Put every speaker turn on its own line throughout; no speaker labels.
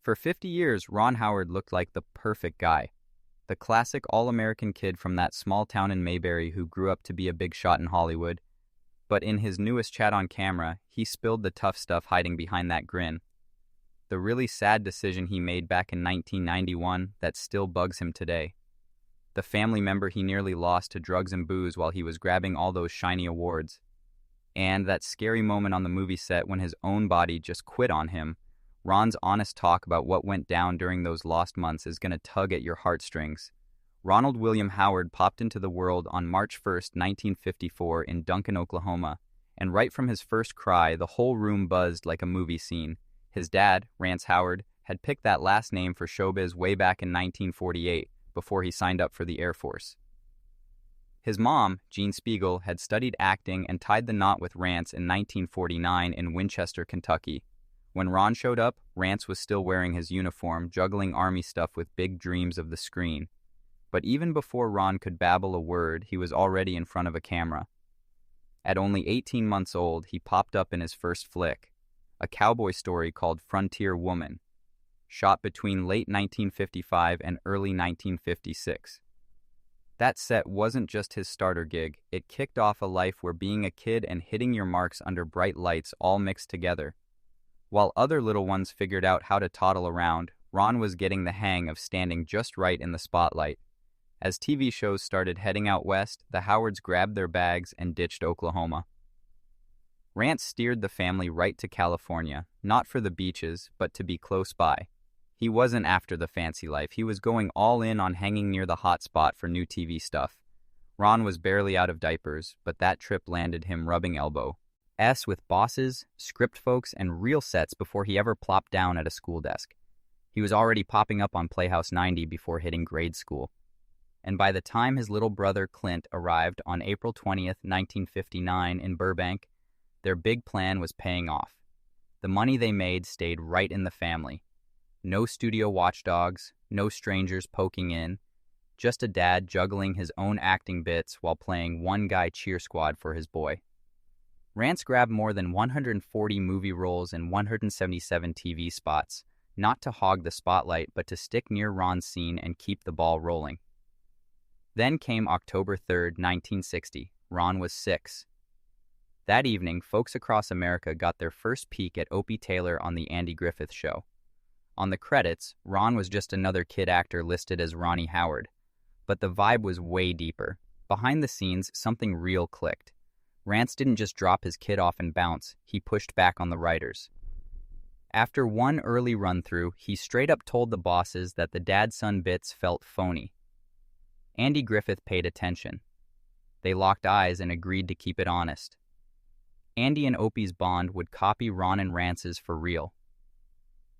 For 50 years, Ron Howard looked like the perfect guy. The classic all-American kid from that small town in Mayberry who grew up to be a big shot in Hollywood. But in his newest chat on camera, he spilled the tough stuff hiding behind that grin. The really sad decision he made back in 1991 that still bugs him today. The family member he nearly lost to drugs and booze while he was grabbing all those shiny awards. And that scary moment on the movie set when his own body just quit on him. Ron's honest talk about what went down during those lost months is going to tug at your heartstrings. Ronald William Howard popped into the world on March 1st, 1954 in Duncan, Oklahoma, and right from his first cry, the whole room buzzed like a movie scene. His dad, Rance Howard, had picked that last name for showbiz way back in 1948, before he signed up for the Air Force. His mom, Jean Spiegel, had studied acting and tied the knot with Rance in 1949 in Winchester, Kentucky. When Ron showed up, Rance was still wearing his uniform, juggling Army stuff with big dreams of the screen. But even before Ron could babble a word, he was already in front of a camera. At only 18 months old, he popped up in his first flick, a cowboy story called Frontier Woman, shot between late 1955 and early 1956. That set wasn't just his starter gig, it kicked off a life where being a kid and hitting your marks under bright lights all mixed together. While other little ones figured out how to toddle around, Ron was getting the hang of standing just right in the spotlight. As TV shows started heading out west, the Howards grabbed their bags and ditched Oklahoma. Rance steered the family right to California, not for the beaches, but to be close by. He wasn't after the fancy life, he was going all in on hanging near the hot spot for new TV stuff. Ron was barely out of diapers, but that trip landed him rubbing elbows with bosses, script folks, and real sets before he ever plopped down at a school desk. He was already popping up on Playhouse 90 before hitting grade school. And by the time his little brother Clint arrived on April 20th, 1959 in Burbank, their big plan was paying off. The money they made stayed right in the family. No studio watchdogs, no strangers poking in, just a dad juggling his own acting bits while playing one-guy cheer squad for his boy. Rance grabbed more than 140 movie roles and 177 TV spots, not to hog the spotlight, but to stick near Ron's scene and keep the ball rolling. Then came October 3rd, 1960. Ron was 6. That evening, folks across America got their first peek at Opie Taylor on The Andy Griffith Show. On the credits, Ron was just another kid actor listed as Ronnie Howard. But the vibe was way deeper. Behind the scenes, something real clicked. Rance didn't just drop his kid off and bounce, he pushed back on the writers. After one early run-through, he straight up told the bosses that the dad-son bits felt phony. Andy Griffith paid attention. They locked eyes and agreed to keep it honest. Andy and Opie's bond would copy Ron and Rance's for real.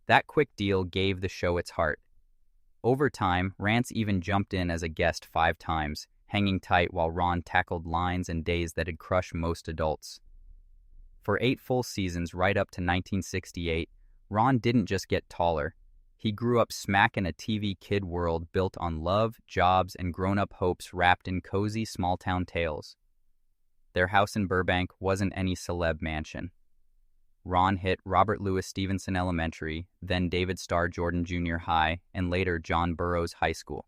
That quick deal gave the show its heart. Over time, Rance even jumped in as a guest 5 times, hanging tight while Ron tackled lines and days that had crushed most adults. For 8 full seasons right up to 1968, Ron didn't just get taller. He grew up smack in a TV kid world built on love, jobs, and grown-up hopes wrapped in cozy small-town tales. Their house in Burbank wasn't any celeb mansion. Ron hit Robert Louis Stevenson Elementary, then David Starr Jordan Jr. High, and later John Burroughs High School.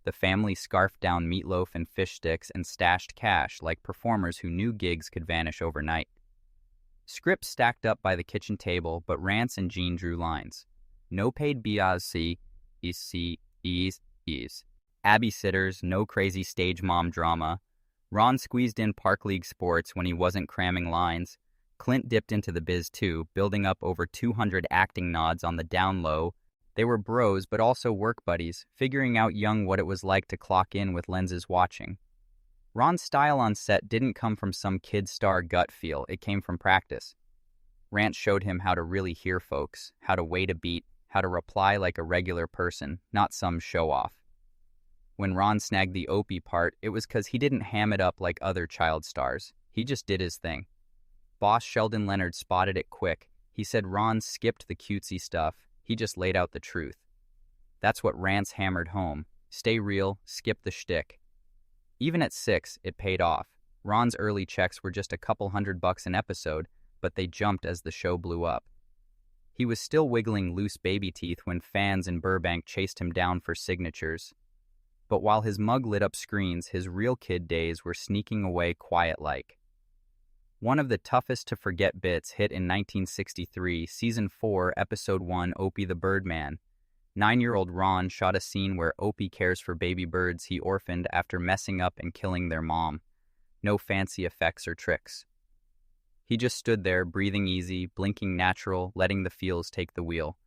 The family scarfed down meatloaf and fish sticks and stashed cash like performers who knew gigs could vanish overnight. Scripts stacked up by the kitchen table, but Rance and Jean drew lines. No paid BRC, is. Abby sitters, no crazy stage mom drama. Ron squeezed in Park League sports when he wasn't cramming lines. Clint dipped into the biz too, building up over 200 acting nods on the down low. They were bros, but also work buddies, figuring out young what it was like to clock in with lenses watching. Ron's style on set didn't come from some kid star gut feel, it came from practice. Rance showed him how to really hear folks, how to wait a beat, how to reply like a regular person, not some show-off. When Ron snagged the Opie part, it was because he didn't ham it up like other child stars. He just did his thing. Boss Sheldon Leonard spotted it quick. He said Ron skipped the cutesy stuff. He just laid out the truth. That's what Rance hammered home. Stay real, skip the shtick. Even at 6, it paid off. Ron's early checks were just a couple $100 an episode, but they jumped as the show blew up. He was still wiggling loose baby teeth when fans in Burbank chased him down for signatures. But while his mug lit up screens, his real kid days were sneaking away quiet-like. One of the toughest to forget bits hit in 1963, Season 4, Episode 1, Opie the Birdman. 9-year-old Ron shot a scene where Opie cares for baby birds he orphaned after messing up and killing their mom. No fancy effects or tricks. He just stood there, breathing easy, blinking natural, letting the feels take the wheel.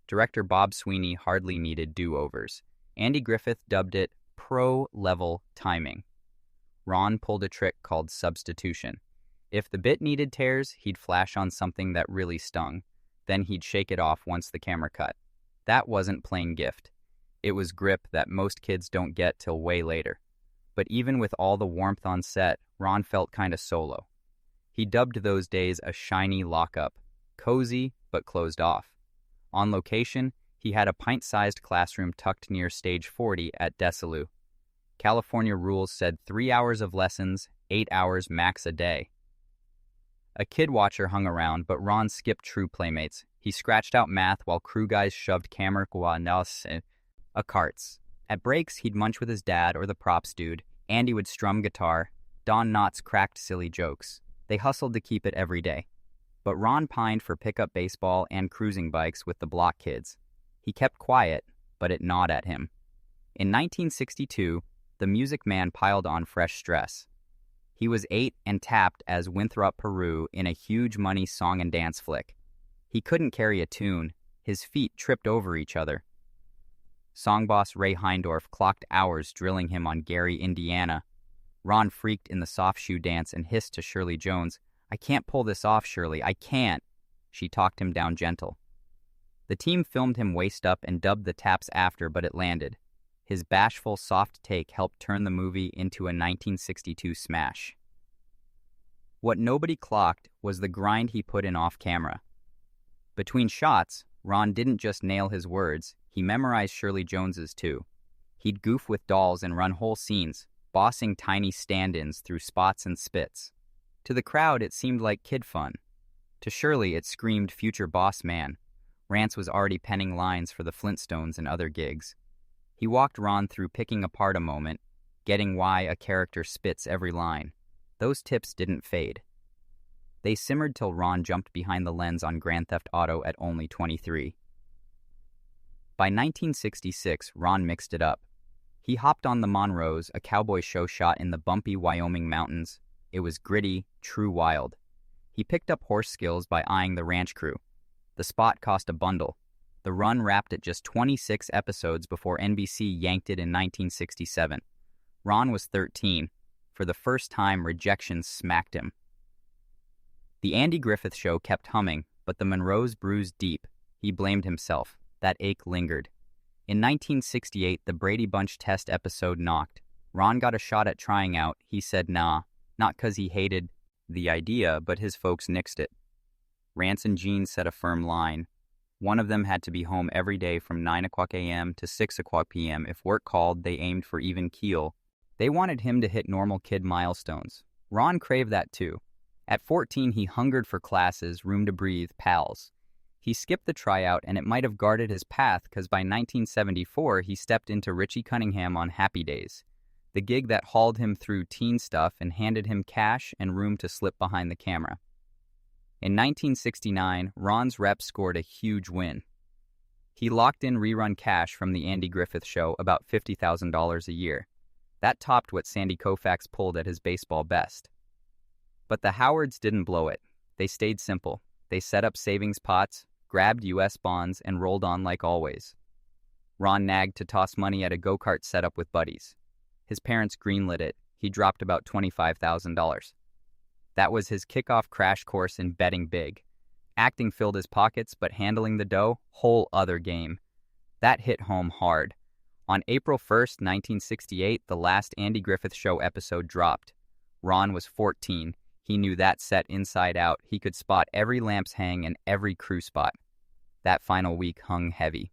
Director Bob Sweeney hardly needed do-overs. Andy Griffith dubbed it pro-level timing. Ron pulled a trick called substitution. If the bit needed tears, he'd flash on something that really stung. Then he'd shake it off once the camera cut. That wasn't plain gift. It was grip that most kids don't get till way later. But even with all the warmth on set, Ron felt kinda solo. He dubbed those days a shiny lockup. Cozy, but closed off. On location, he had a pint-sized classroom tucked near Stage 40 at Desilu. California rules said 3 hours of lessons, 8 hours max a day. A kid watcher hung around, but Ron skipped true playmates. He scratched out math while crew guys shoved camera a carts. At breaks, he'd munch with his dad or the props dude. Andy would strum guitar. Don Knotts cracked silly jokes. They hustled to keep it every day. But Ron pined for pickup baseball and cruising bikes with the block kids. He kept quiet, but it gnawed at him. In 1962, the Music Man piled on fresh stress. He was 8 and tapped as Winthrop Peru in a huge money song and dance flick. He couldn't carry a tune. His feet tripped over each other. Song boss Ray Heindorf clocked hours drilling him on Gary, Indiana. Ron freaked in the soft shoe dance and hissed to Shirley Jones, "I can't pull this off, Shirley, I can't." She talked him down gentle. The team filmed him waist up and dubbed the taps after, but it landed. His bashful, soft take helped turn the movie into a 1962 smash. What nobody clocked was the grind he put in off-camera. Between shots, Ron didn't just nail his words, he memorized Shirley Jones's too. He'd goof with dolls and run whole scenes, bossing tiny stand-ins through spots and spits. To the crowd, it seemed like kid fun. To Shirley, it screamed future boss man. Rance was already penning lines for the Flintstones and other gigs. He walked Ron through picking apart a moment, getting why a character spits every line. Those tips didn't fade. They simmered till Ron jumped behind the lens on Grand Theft Auto at only 23. By 1966, Ron mixed it up. He hopped on the Monroes, a cowboy show shot in the bumpy Wyoming mountains. It was gritty, true wild. He picked up horse skills by eyeing the ranch crew. The spot cost a bundle. The run wrapped at just 26 episodes before NBC yanked it in 1967. Ron was 13. For the first time, rejection smacked him. The Andy Griffith Show kept humming, but the Monroes bruised deep. He blamed himself. That ache lingered. In 1968, the Brady Bunch test episode knocked. Ron got a shot at trying out. He said nah, not 'cause he hated the idea, but his folks nixed it. Rance and Gene set a firm line. One of them had to be home every day from 9 o'clock a.m. to 6 o'clock p.m. If work called, they aimed for even keel. They wanted him to hit normal kid milestones. Ron craved that too. At 14, he hungered for classes, room to breathe, pals. He skipped the tryout, and it might have guarded his path because by 1974, he stepped into Richie Cunningham on Happy Days, the gig that hauled him through teen stuff and handed him cash and room to slip behind the camera. In 1969, Ron's rep scored a huge win. He locked in rerun cash from the Andy Griffith Show, about $50,000 a year. That topped what Sandy Koufax pulled at his baseball best. But the Howards didn't blow it. They stayed simple. They set up savings pots, grabbed U.S. bonds, and rolled on like always. Ron nagged to toss money at a go-kart setup with buddies. His parents greenlit it. He dropped about $25,000. That was his kickoff crash course in betting big. Acting filled his pockets, but handling the dough, whole other game. That hit home hard. On April 1st, 1968, the last Andy Griffith Show episode dropped. Ron was 14. He knew that set inside out. He could spot every lamp's hang and every crew spot. That final week hung heavy.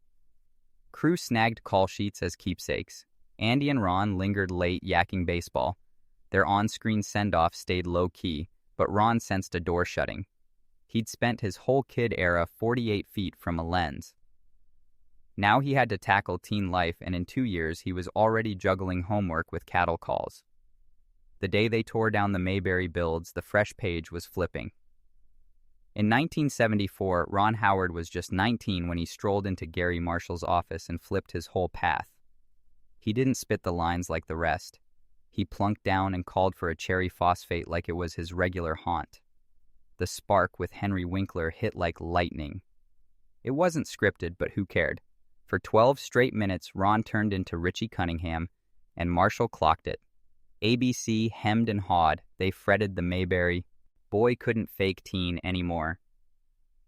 Crew snagged call sheets as keepsakes. Andy and Ron lingered late yakking baseball. Their on-screen send-off stayed low-key, but Ron sensed a door shutting. He'd spent his whole kid era 48 feet from a lens. Now he had to tackle teen life, and in 2 years he was already juggling homework with cattle calls. The day they tore down the Mayberry builds, the fresh page was flipping. In 1974, Ron Howard was just 19 when he strolled into Gary Marshall's office and flipped his whole path. He didn't spit the lines like the rest. He plunked down and called for a cherry phosphate like it was his regular haunt. The spark with Henry Winkler hit like lightning. It wasn't scripted, but who cared? For 12 straight minutes, Ron turned into Richie Cunningham, and Marshall clocked it. ABC hemmed and hawed. They fretted the Mayberry. Boy couldn't fake teen anymore.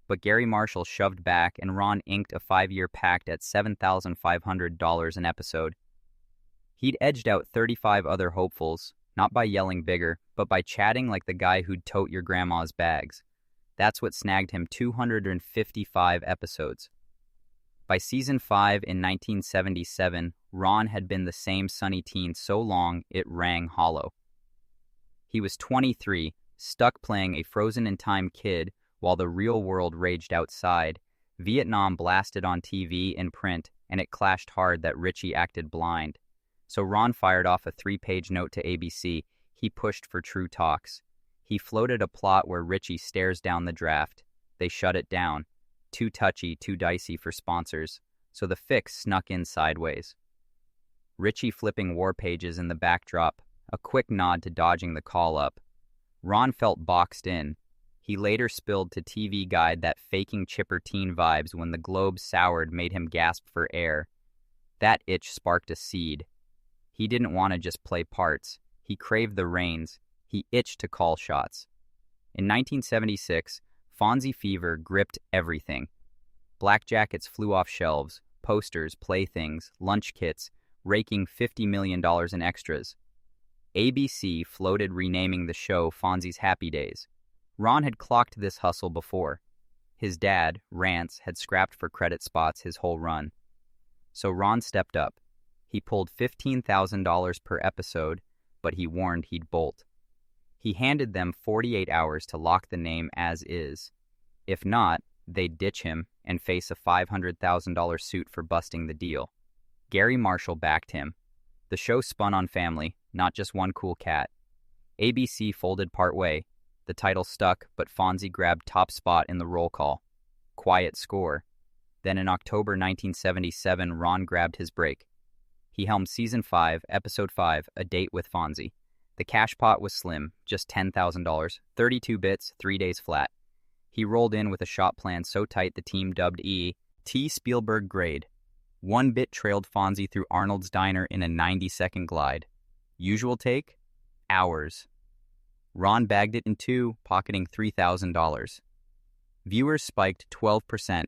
But Gary Marshall shoved back, and Ron inked a 5-year pact at $7,500 an episode. He'd edged out 35 other hopefuls, not by yelling bigger, but by chatting like the guy who'd tote your grandma's bags. That's what snagged him 255 episodes. By season 5 in 1977, Ron had been the same sunny teen so long it rang hollow. He was 23, stuck playing a frozen-in-time kid while the real world raged outside. Vietnam blasted on TV and print, and it clashed hard that Richie acted blind. So Ron fired off a 3-page note to ABC. He pushed for true talks. He floated a plot where Richie stares down the draft. They shut it down. Too touchy, too dicey for sponsors. So the fix snuck in sideways. Richie flipping war pages in the backdrop, a quick nod to dodging the call-up. Ron felt boxed in. He later spilled to TV Guide that faking chipper teen vibes when the globe soured made him gasp for air. That itch sparked a seed. He didn't want to just play parts. He craved the reins. He itched to call shots. In 1976, Fonzie fever gripped everything. Black jackets flew off shelves, posters, playthings, lunch kits, raking $50 million in extras. ABC floated renaming the show Fonzie's Happy Days. Ron had clocked this hustle before. His dad, Rance, had scrapped for credit spots his whole run. So Ron stepped up. He pulled $15,000 per episode, but he warned he'd bolt. He handed them 48 hours to lock the name as is. If not, they'd ditch him and face a $500,000 suit for busting the deal. Gary Marshall backed him. The show spun on family, not just one cool cat. ABC folded partway. The title stuck, but Fonzie grabbed top spot in the roll call. Quiet score. Then in October 1977, Ron grabbed his break. He helmed Season 5, Episode 5, A Date with Fonzie. The cash pot was slim, just $10,000, 32 bits, 3 days flat. He rolled in with a shot plan so tight the team dubbed T. Spielberg grade. 1 bit trailed Fonzie through Arnold's Diner in a 90-second glide. Usual take? Hours. Ron bagged it in 2, pocketing $3,000. Viewers spiked 12%.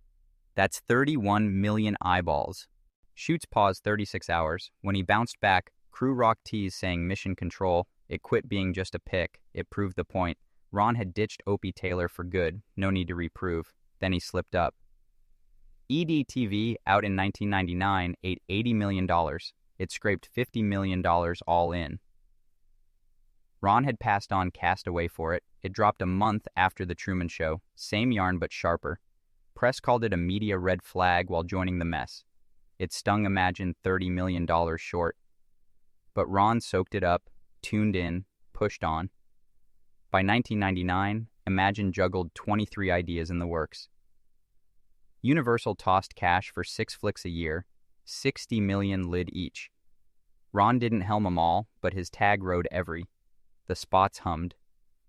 That's 31 million eyeballs. Shoots paused 36 hours. When he bounced back, crew rocked tees saying mission control. It quit being just a pick. It proved the point. Ron had ditched Opie Taylor for good. No need to reprove. Then he slipped up. EDTV, out in 1999, ate $80 million. It scraped $50 million all in. Ron had passed on Castaway for it. It dropped a month after The Truman Show. Same yarn but sharper. Press called it a media red flag while joining the mess. It stung Imagine $30 million short. But Ron soaked it up, tuned in, pushed on. By 1999, Imagine juggled 23 ideas in the works. Universal tossed cash for 6 flicks a year, 60 million lid each. Ron didn't helm them all, but his tag rode every. The spots hummed.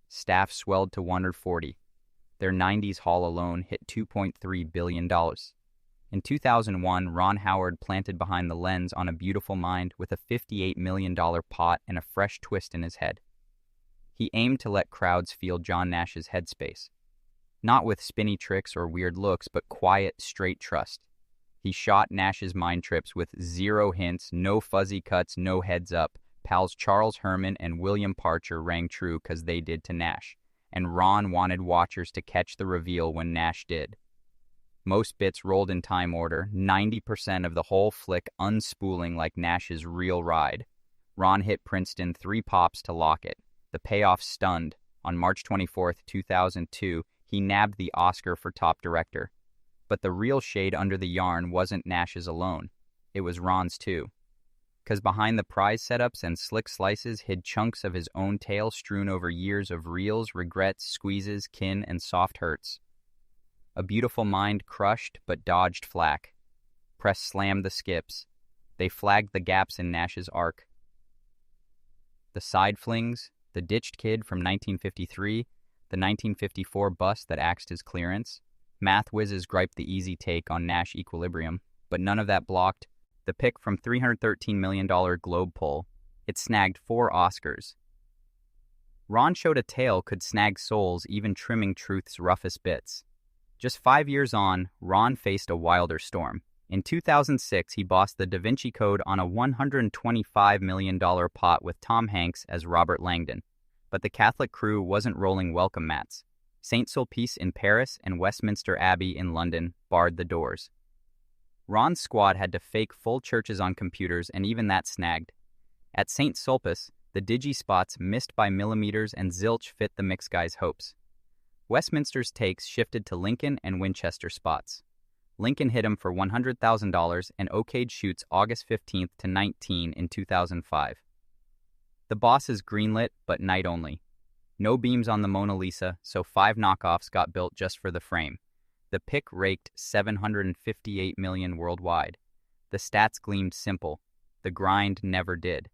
Staff swelled to 140. Their 90s haul alone hit $2.3 billion. In 2001, Ron Howard planted behind the lens on A Beautiful Mind with a $58 million pot and a fresh twist in his head. He aimed to let crowds feel John Nash's headspace. Not with spinny tricks or weird looks, but quiet, straight trust. He shot Nash's mind trips with 0 hints, no fuzzy cuts, no heads up. Pals Charles Herman and William Parcher rang true because they did to Nash, and Ron wanted watchers to catch the reveal when Nash did. Most bits rolled in time order, 90% of the whole flick unspooling like Nash's real ride. Ron hit Princeton 3 pops to lock it. The payoff stunned. On March 24, 2002, he nabbed the Oscar for top director. But the real shade under the yarn wasn't Nash's alone. It was Ron's too. 'Cause behind the prize setups and slick slices hid chunks of his own tale strewn over years of reels, regrets, squeezes, kin, and soft hurts. A Beautiful Mind crushed but dodged flack. Press slammed the skips. They flagged the gaps in Nash's arc. The side flings, the ditched kid from 1953, the 1954 bust that axed his clearance. Math whizzes griped the easy take on Nash Equilibrium, but none of that blocked the pick from $313 million Globe poll. It snagged 4 Oscars. Ron showed a tale could snag souls even trimming truth's roughest bits. Just 5 years on, Ron faced a wilder storm. In 2006, he bossed the Da Vinci Code on a $125 million pot with Tom Hanks as Robert Langdon. But the Catholic crew wasn't rolling welcome mats. St. Sulpice in Paris and Westminster Abbey in London barred the doors. Ron's squad had to fake full churches on computers, and even that snagged. At St. Sulpice, the digi-spots missed by millimeters and zilch fit the mix guys' hopes. Westminster's takes shifted to Lincoln and Winchester spots. Lincoln hit him for $100,000 and okayed shoots August 15th to 19 in 2005. The boss is greenlit, but night only. No beams on the Mona Lisa, so 5 knockoffs got built just for the frame. The pick raked $758 million worldwide. The stats gleamed simple. The grind never did.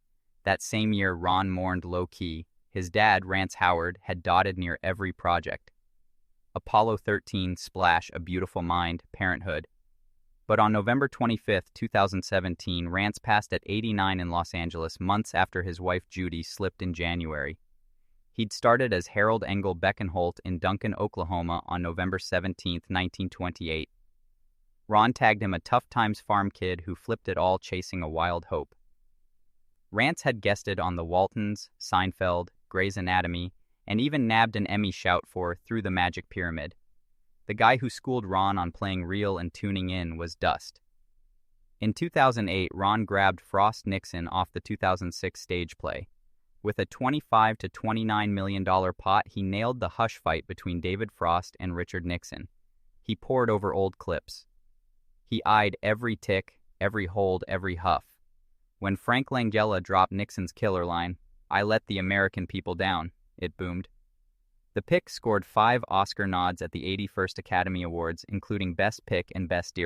That same year, Ron mourned low-key. His dad, Rance Howard, had dotted near every project. Apollo 13, Splash, A Beautiful Mind, Parenthood. But on November 25, 2017, Rance passed at 89 in Los Angeles months after his wife Judy slipped in January. He'd started as Harold Engel Beckenholt in Duncan, Oklahoma on November 17, 1928. Ron tagged him a tough times farm kid who flipped it all chasing a wild hope. Rance had guested on The Waltons, Seinfeld, Grey's Anatomy, and even nabbed an Emmy shout for Through the Magic Pyramid. The guy who schooled Ron on playing real and tuning in was Dust. In 2008, Ron grabbed Frost Nixon off the 2006 stage play. With a $25 to $29 million pot, he nailed the hush fight between David Frost and Richard Nixon. He pored over old clips. He eyed every tick, every hold, every huff. When Frank Langella dropped Nixon's killer line, "I let the American people down," it boomed. The pick scored 5 Oscar nods at the 81st Academy Awards, including Best Pick and Best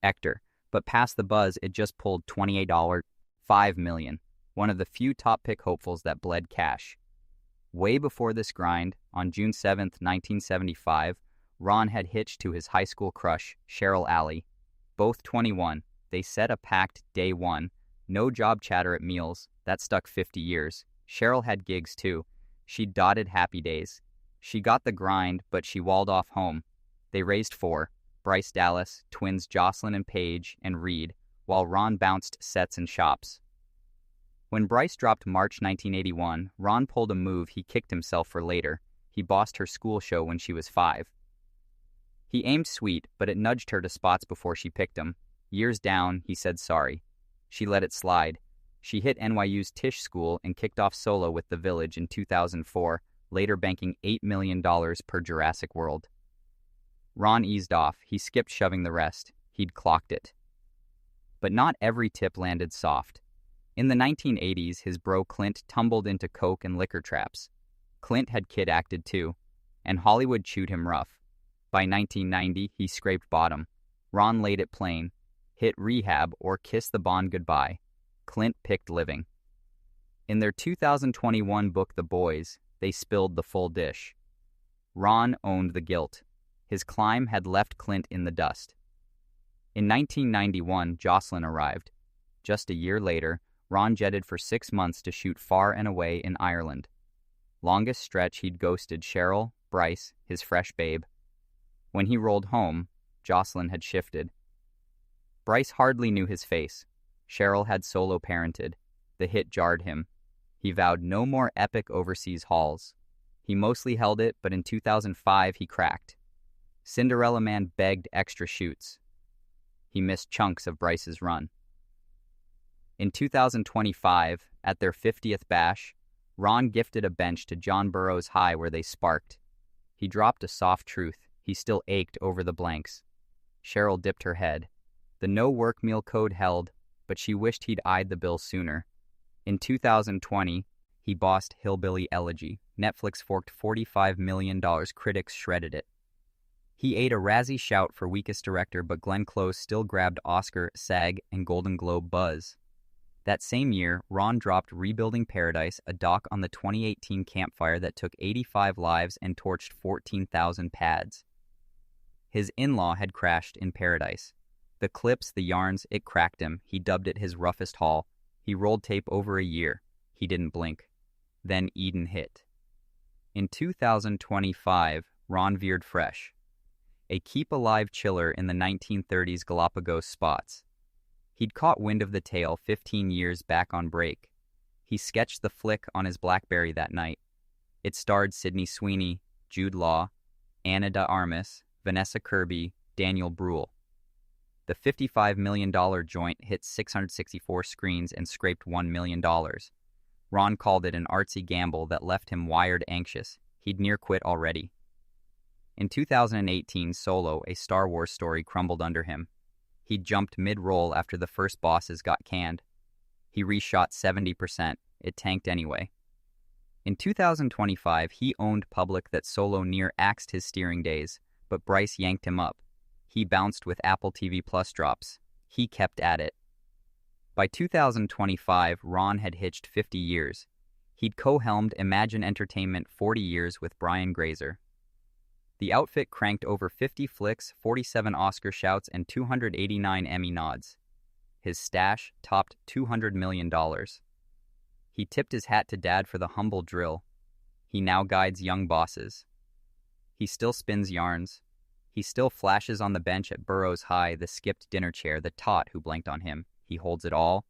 Actor, but past the buzz, it just pulled $28.5 million. One of the few top pick hopefuls that bled cash. Way before this grind, on June 7, 1975, Ron had hitched to his high school crush, Cheryl Alley. Both 21, they set a pact day one. No job chatter at meals, that stuck 50 years. Cheryl had gigs too. She dotted happy days. She got the grind, but she walled off home. They raised 4, Bryce Dallas, twins Jocelyn and Paige, and Reed, while Ron bounced sets and shops. When Bryce dropped March 1981, Ron pulled a move he kicked himself for later. He bossed her school show when she was 5. He aimed sweet, but it nudged her to spots before she picked him. Years down, he said sorry. She let it slide. She hit NYU's Tisch School and kicked off solo with The Village in 2004, later banking $8 million per Jurassic World. Ron eased off. He skipped shoving the rest. He'd clocked it. But not every tip landed soft. In the 1980s, his bro Clint tumbled into coke and liquor traps. Clint had kid-acted too, and Hollywood chewed him rough. By 1990, he scraped bottom. Ron laid it plain. Hit rehab or kiss the bond goodbye. Clint picked living. In their 2021 book The Boys, they spilled the full dish. Ron owned the guilt. His climb had left Clint in the dust. In 1991, Jocelyn arrived. Just a year later, Ron jetted for 6 months to shoot Far and Away in Ireland. Longest stretch he'd ghosted Cheryl, Bryce, his fresh babe. When he rolled home, Jocelyn had shifted. Bryce hardly knew his face. Cheryl had solo parented. The hit jarred him. He vowed no more epic overseas hauls. He mostly held it, but in 2005 he cracked. Cinderella Man begged extra shoots. He missed chunks of Bryce's run. In 2025, at their 50th bash, Ron gifted a bench to John Burroughs High where they sparked. He dropped a soft truth. He still ached over the blanks. Cheryl dipped her head. The no-work meal code held, but she wished he'd eyed the bill sooner. In 2020, he bossed Hillbilly Elegy. Netflix forked $45 million. Critics shredded it. He ate a Razzie shout for weakest director, but Glenn Close still grabbed Oscar, SAG, and Golden Globe buzz. That same year, Ron dropped Rebuilding Paradise, a doc on the 2018 campfire that took 85 lives and torched 14,000 pads. His in-law had crashed in Paradise. The clips, the yarns, it cracked him. He dubbed it his roughest haul. He rolled tape over a year. He didn't blink. Then Eden hit. In 2025, Ron veered fresh. A keep-alive chiller in the 1930s Galapagos spots. He'd caught wind of the tale 15 years back on break. He sketched the flick on his BlackBerry that night. It starred Sydney Sweeney, Jude Law, Ana de Armas, Vanessa Kirby, Daniel Bruhl. The $55 million joint hit 664 screens and scraped $1 million. Ron called it an artsy gamble that left him wired anxious. He'd near quit already. In 2018, Solo, a Star Wars story, crumbled under him. He jumped mid-roll after the first bosses got canned. He reshot 70%. It tanked anyway. In 2025, he owned public that Solo near axed his steering days, but Bryce yanked him up. He bounced with Apple TV Plus drops. He kept at it. By 2025, Ron had hitched 50 years. He'd co-helmed Imagine Entertainment 40 years with Brian Grazer. The outfit cranked over 50 flicks, 47 Oscar shouts, and 289 Emmy nods. His stash topped $200 million. He tipped his hat to Dad for the humble drill. He now guides young bosses. He still spins yarns. He still flashes on the bench at Burroughs High, the skipped dinner chair, the tot who blanked on him. He holds it all,